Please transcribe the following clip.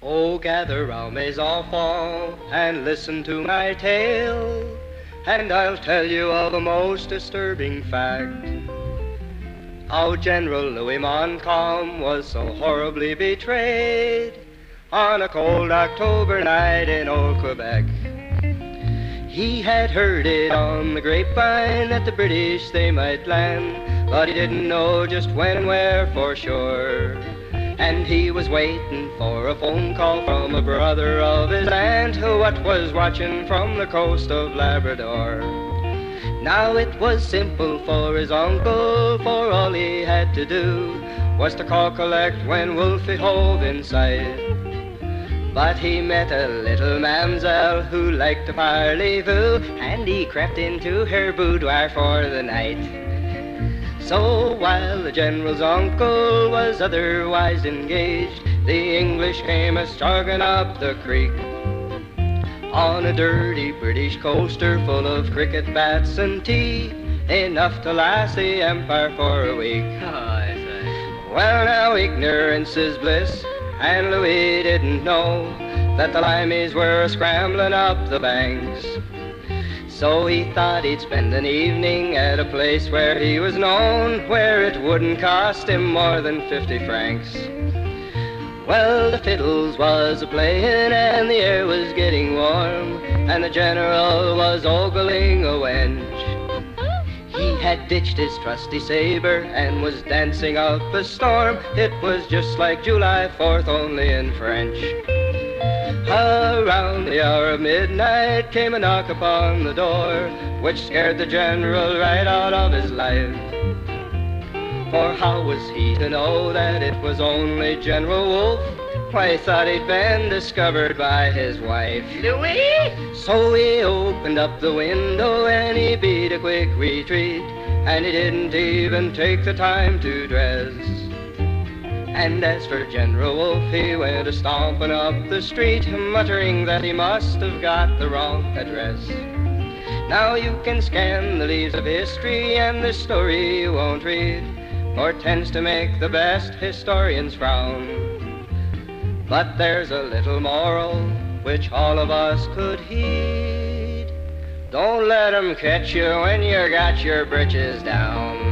Oh, gather round mes enfants and listen to my tale, and I'll tell you of a most disturbing fact. How General Louis Montcalm was so horribly betrayed on a cold October night in old Quebec. He had heard it on the grapevine that the British they might land, but he didn't know just when and where for sure. And he was waiting for a phone call from a brother of his aunt who was watching from the coast of Labrador. Now it was simple for his uncle, for all he had to do was to call collect when Wolfie hove in sight. But he met a little mamselle who liked to parlez-vous, and he crept into her boudoir for the night. So while the General's uncle was otherwise engaged, the English came a-struggling up the creek on a dirty British coaster full of cricket bats and tea, enough to last the Empire for a week. Well, now ignorance is bliss, and Louis didn't know that the limeys were scrambling up the banks. So he thought he'd spend an evening at a place where he was known, where it wouldn't cost him more than 50 francs. Well, the fiddles was a-playin' and the air was getting warm, and the General was ogling a wench. He had ditched his trusty sabre and was dancing up a storm. It was just like July 4th, only in French. Around the hour of midnight came a knock upon the door, which scared the General right out of his life. For how was he to know that it was only General Wolfe? Why, he thought he'd been discovered by his wife. Louis? So he opened up the window and he beat a quick retreat, and he didn't even take the time to dress. And as for General Wolfe, he went a-stomping up the street, muttering that he must have got the wrong address. Now you can scan the leaves of history, and this story you won't read, for it tends to make the best historians frown. But there's a little moral which all of us could heed. Don't let 'em catch you when you got your britches down.